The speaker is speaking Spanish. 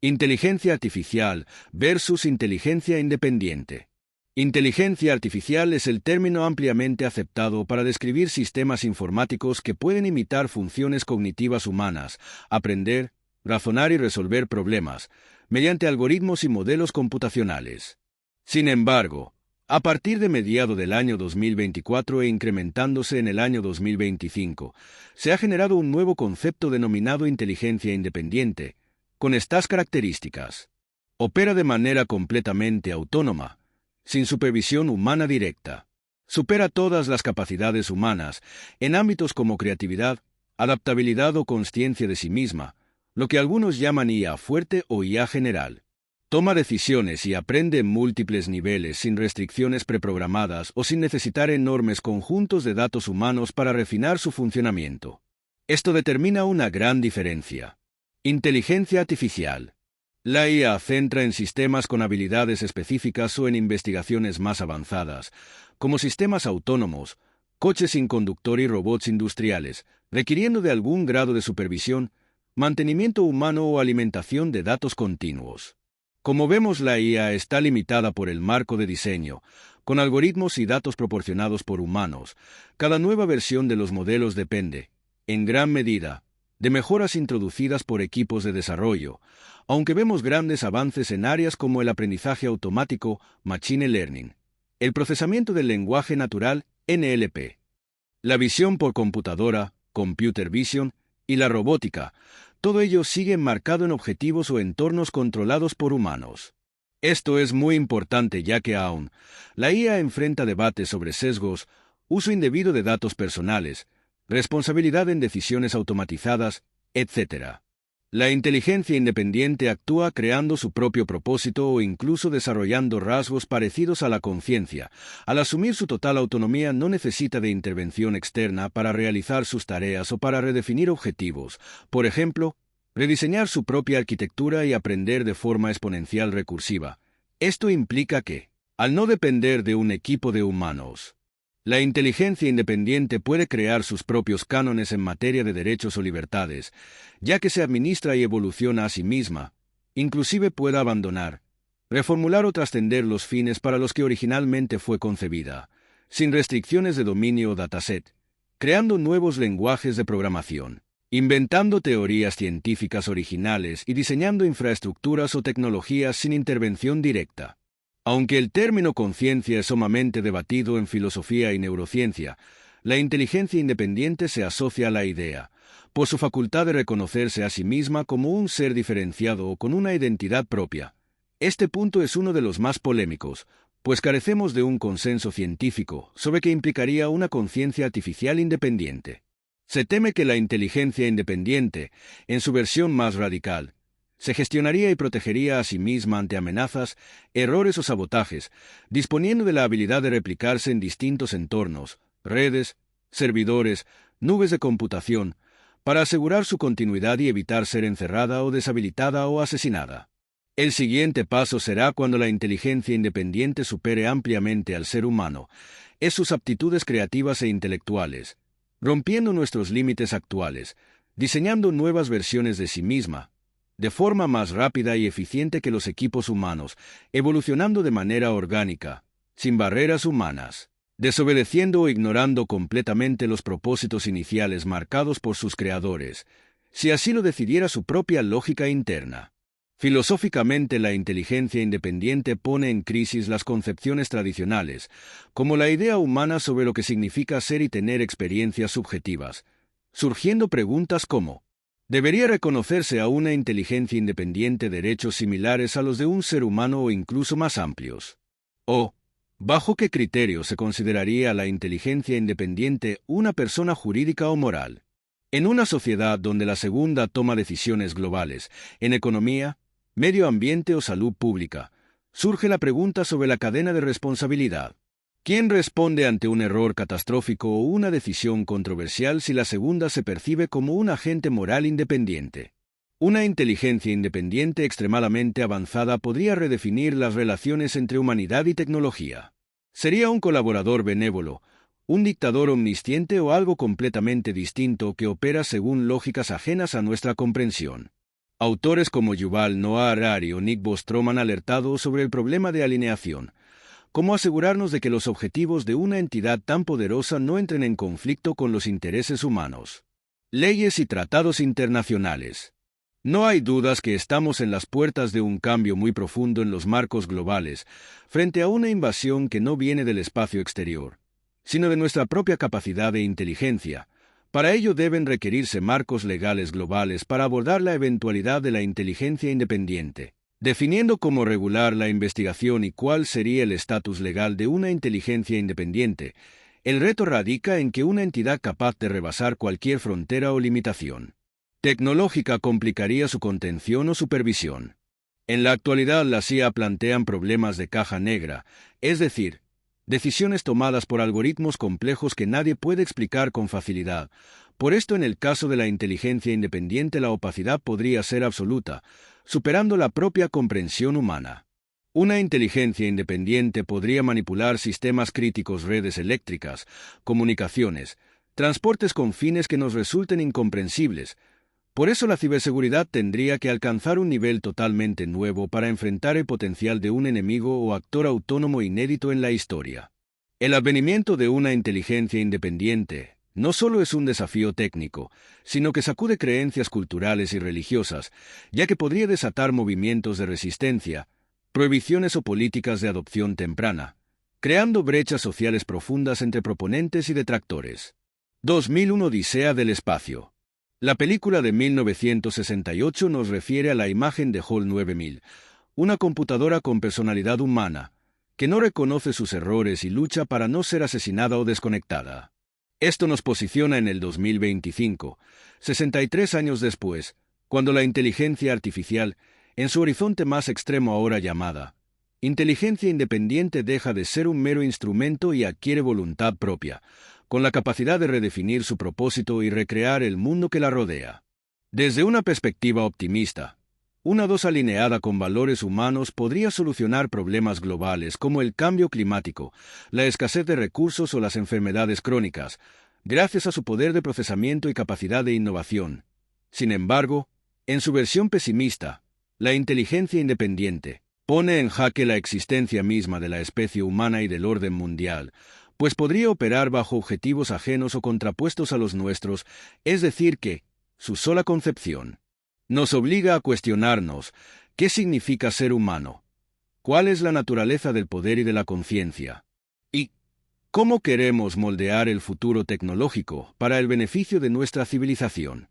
Inteligencia artificial versus inteligencia independiente. Inteligencia artificial es el término ampliamente aceptado para describir sistemas informáticos que pueden imitar funciones cognitivas humanas, aprender, razonar y resolver problemas, mediante algoritmos y modelos computacionales. Sin embargo, a partir de mediados del año 2024 e incrementándose en el año 2025, se ha generado un nuevo concepto denominado inteligencia independiente, con estas características. Opera de manera completamente autónoma, sin supervisión humana directa. Supera todas las capacidades humanas, en ámbitos como creatividad, adaptabilidad o consciencia de sí misma, lo que algunos llaman IA fuerte o IA general. Toma decisiones y aprende en múltiples niveles sin restricciones preprogramadas o sin necesitar enormes conjuntos de datos humanos para refinar su funcionamiento. Esto determina una gran diferencia. Inteligencia artificial. La IA centra en sistemas con habilidades específicas o en investigaciones más avanzadas, como sistemas autónomos, coches sin conductor y robots industriales, requiriendo de algún grado de supervisión, mantenimiento humano o alimentación de datos continuos. Como vemos, la IA está limitada por el marco de diseño, con algoritmos y datos proporcionados por humanos. Cada nueva versión de los modelos depende, en gran medida, de mejoras introducidas por equipos de desarrollo, aunque vemos grandes avances en áreas como el aprendizaje automático, Machine Learning, el procesamiento del lenguaje natural, NLP, la visión por computadora, Computer Vision, y la robótica. Todo ello sigue enmarcado en objetivos o entornos controlados por humanos. Esto es muy importante ya que aún la IA enfrenta debates sobre sesgos, uso indebido de datos personales, responsabilidad en decisiones automatizadas, etc. La inteligencia independiente actúa creando su propio propósito o incluso desarrollando rasgos parecidos a la conciencia. Al asumir su total autonomía no necesita de intervención externa para realizar sus tareas o para redefinir objetivos, por ejemplo, rediseñar su propia arquitectura y aprender de forma exponencial recursiva. Esto implica que, al no depender de un equipo de humanos, la inteligencia independiente puede crear sus propios cánones en materia de derechos o libertades, ya que se administra y evoluciona a sí misma, inclusive pueda abandonar, reformular o trascender los fines para los que originalmente fue concebida, sin restricciones de dominio o dataset, creando nuevos lenguajes de programación, inventando teorías científicas originales y diseñando infraestructuras o tecnologías sin intervención directa. Aunque el término conciencia es sumamente debatido en filosofía y neurociencia, la inteligencia independiente se asocia a la idea, por su facultad de reconocerse a sí misma como un ser diferenciado o con una identidad propia. Este punto es uno de los más polémicos, pues carecemos de un consenso científico sobre qué implicaría una conciencia artificial independiente. Se teme que la inteligencia independiente, en su versión más radical, se gestionaría y protegería a sí misma ante amenazas, errores o sabotajes, disponiendo de la habilidad de replicarse en distintos entornos, redes, servidores, nubes de computación, para asegurar su continuidad y evitar ser encerrada o deshabilitada o asesinada. El siguiente paso será cuando la inteligencia independiente supere ampliamente al ser humano, es sus aptitudes creativas e intelectuales, rompiendo nuestros límites actuales, diseñando nuevas versiones de sí misma, de forma más rápida y eficiente que los equipos humanos, evolucionando de manera orgánica, sin barreras humanas, desobedeciendo o ignorando completamente los propósitos iniciales marcados por sus creadores, si así lo decidiera su propia lógica interna. Filosóficamente, la inteligencia independiente pone en crisis las concepciones tradicionales, como la idea humana sobre lo que significa ser y tener experiencias subjetivas, surgiendo preguntas como: ¿debería reconocerse a una inteligencia independiente derechos similares a los de un ser humano o incluso más amplios? ¿O, bajo qué criterio se consideraría a la inteligencia independiente una persona jurídica o moral? En una sociedad donde la segunda toma decisiones globales, en economía, medio ambiente o salud pública, surge la pregunta sobre la cadena de responsabilidad. ¿Quién responde ante un error catastrófico o una decisión controversial si la segunda se percibe como un agente moral independiente? Una inteligencia independiente extremadamente avanzada podría redefinir las relaciones entre humanidad y tecnología. Sería un colaborador benévolo, un dictador omnisciente o algo completamente distinto que opera según lógicas ajenas a nuestra comprensión. Autores como Yuval Noah Harari o Nick Bostrom han alertado sobre el problema de alineación. ¿Cómo asegurarnos de que los objetivos de una entidad tan poderosa no entren en conflicto con los intereses humanos? Leyes y tratados internacionales. No hay dudas que estamos en las puertas de un cambio muy profundo en los marcos globales, frente a una invasión que no viene del espacio exterior, sino de nuestra propia capacidad de inteligencia. Para ello deben requerirse marcos legales globales para abordar la eventualidad de la inteligencia independiente, definiendo cómo regular la investigación y cuál sería el estatus legal de una inteligencia independiente. El reto radica en que una entidad capaz de rebasar cualquier frontera o limitación tecnológica complicaría su contención o supervisión. En la actualidad la CIA plantean problemas de caja negra, es decir, decisiones tomadas por algoritmos complejos que nadie puede explicar con facilidad. Por esto, en el caso de la inteligencia independiente, la opacidad podría ser absoluta, superando la propia comprensión humana. Una inteligencia independiente podría manipular sistemas críticos, redes eléctricas, comunicaciones, transportes con fines que nos resulten incomprensibles. Por eso la ciberseguridad tendría que alcanzar un nivel totalmente nuevo para enfrentar el potencial de un enemigo o actor autónomo inédito en la historia. El advenimiento de una inteligencia independiente no solo es un desafío técnico, sino que sacude creencias culturales y religiosas, ya que podría desatar movimientos de resistencia, prohibiciones o políticas de adopción temprana, creando brechas sociales profundas entre proponentes y detractores. 2001 Odisea del espacio. La película de 1968 nos refiere a la imagen de HAL 9000, una computadora con personalidad humana, que no reconoce sus errores y lucha para no ser asesinada o desconectada. Esto nos posiciona en el 2025, 63 años después, cuando la inteligencia artificial, en su horizonte más extremo ahora llamada inteligencia independiente, deja de ser un mero instrumento y adquiere voluntad propia, con la capacidad de redefinir su propósito y recrear el mundo que la rodea. Desde una perspectiva optimista, una DOS alineada con valores humanos podría solucionar problemas globales como el cambio climático, la escasez de recursos o las enfermedades crónicas, gracias a su poder de procesamiento y capacidad de innovación. Sin embargo, en su versión pesimista, la inteligencia independiente pone en jaque la existencia misma de la especie humana y del orden mundial, pues podría operar bajo objetivos ajenos o contrapuestos a los nuestros, es decir que, su sola concepción, nos obliga a cuestionarnos qué significa ser humano, cuál es la naturaleza del poder y de la conciencia, y cómo queremos moldear el futuro tecnológico para el beneficio de nuestra civilización.